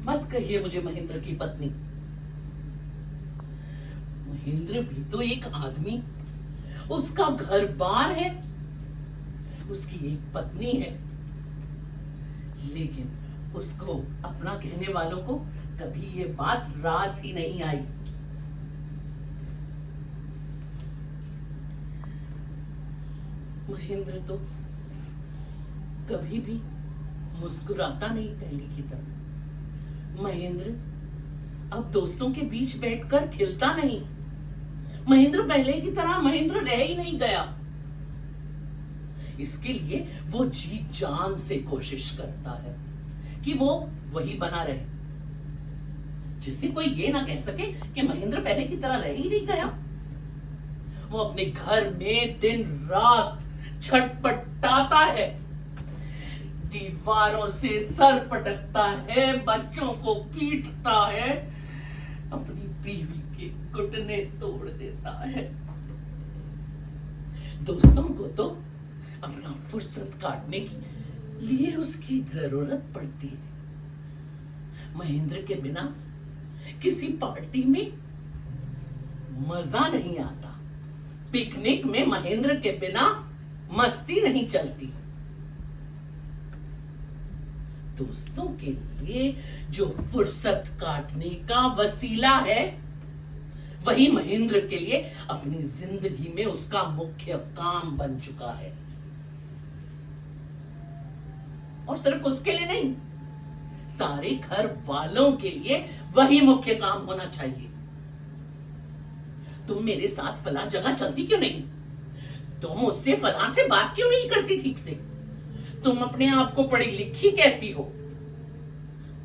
मत कहिए मुझे महेंद्र की पत्नी। महेंद्र भी तो एक आदमी, उसका घर बार है, उसकी एक पत्नी है, लेकिन उसको अपना कहने वालों को कभी ये बात रास ही नहीं आई। महेंद्र तो कभी भी मुस्कुराता नहीं पहले की तरह। महेंद्र अब दोस्तों के बीच बैठकर खिलता नहीं। महेंद्र पहले की तरह महेंद्र रह ही नहीं गया। इसके लिए वो जी जान से कोशिश करता है कि वो वही बना रहे, जिससे कोई ये ना कह सके कि महेंद्र पहले की तरह रह ही नहीं गया। वो अपने घर में दिन रात छटपटाता है, दीवारों से सर पटकता है, बच्चों को पीटता है, अपनी बीवी के घुटने तोड़ देता है। दोस्तों को तो अपना फुर्सत काटने के लिए उसकी जरूरत पड़ती है। महेंद्र के बिना किसी पार्टी में मजा नहीं आता। पिकनिक में महेंद्र के बिना मस्ती नहीं चलती। दोस्तों के लिए जो फुर्सत काटने का वसीला है, वही महेंद्र के लिए अपनी जिंदगी में उसका मुख्य काम बन चुका है। और सिर्फ उसके लिए नहीं, सारे घर वालों के लिए वही मुख्य काम होना चाहिए। तुम मेरे साथ फला जगह चलती क्यों नहीं? तुम मुझसे फला से बात क्यों नहीं करती ठीक से? तुम अपने आप को पढ़ी लिखी कहती हो,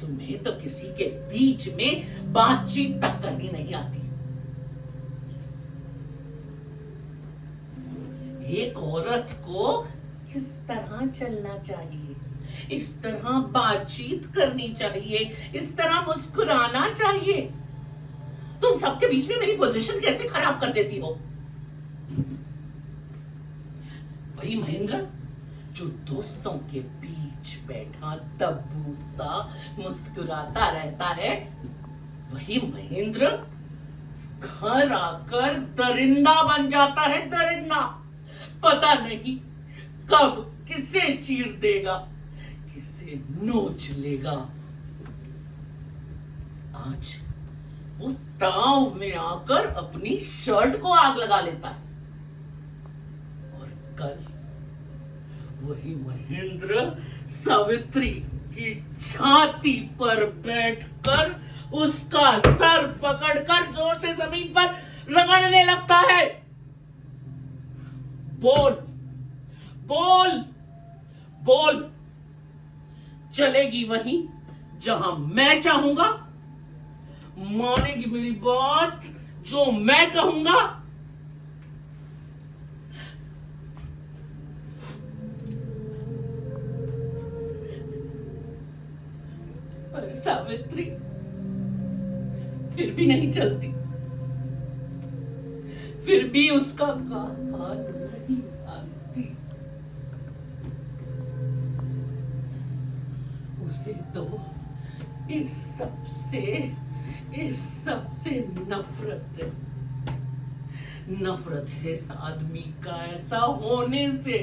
तुम्हें तो किसी के बीच में बातचीत तक करनी नहीं आती। एक औरत को इस तरह चलना चाहिए, इस तरह बातचीत करनी चाहिए, इस तरह मुस्कुराना चाहिए। तुम सबके बीच में मेरी पोजीशन कैसे खराब कर देती हो? वही महेंद्र जो दोस्तों के बीच बैठा तब्बू सा मुस्कुराता रहता है, वही महेंद्र घर आकर दरिंदा बन जाता है। दरिंदा पता नहीं कब किसे चीर देगा, किसे नोच लेगा। आज वो ताव में आकर अपनी शर्ट को आग लगा लेता है, और कल वही महेंद्र सावित्री की छाती पर बैठकर उसका सर पकड़कर जोर से जमीन पर रगड़ने लगता है। बोल बोल बोल, चलेगी वहीं जहां मैं चाहूंगा? मानेगी मेरी बात जो मैं कहूंगा? पर सावित्री फिर भी नहीं चलती, फिर भी उसका बात नहीं आती। उसे तो इस सबसे नफरत है। नफरत है इस आदमी का ऐसा होने से।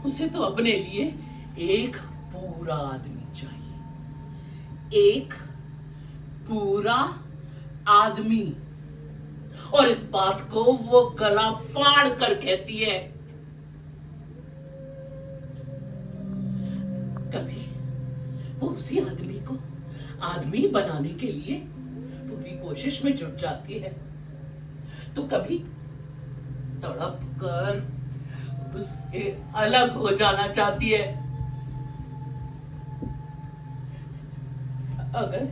उसे तो अपने लिए एक पूरा आदमी चाहिए, एक पूरा आदमी। और इस बात को वो गला फाड़ कर कहती है। कभी वो उसी आदमी को आदमी बनाने के लिए पूरी कोशिश में जुट जाती है, तो कभी तड़प कर उससे अलग हो जाना चाहती है। अगर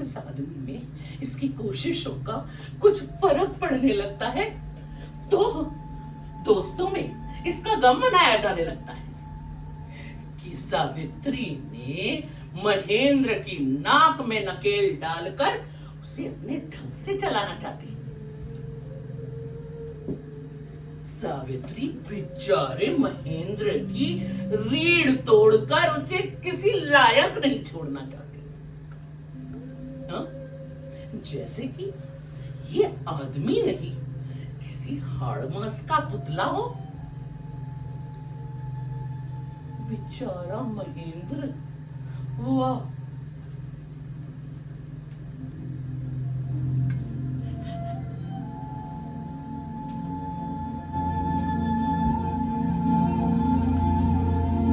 इस आदमी में इसकी कोशिशों का कुछ फर्क पड़ने लगता है, तो दोस्तों में इसका गम मनाया जाने लगता है कि सावित्री ने महेंद्र की नाक में नकेल डालकर उसे अपने ढंग से चलाना चाहती। सावित्री बेचारे महेंद्र की रीढ़ तोड़कर उसे किसी लायक नहीं छोड़ना चाहती। हाँ? जैसे कि ये आदमी नहीं, किसी हाड़ मांस का पुतला हो। बेचारा महेंद्र, वाह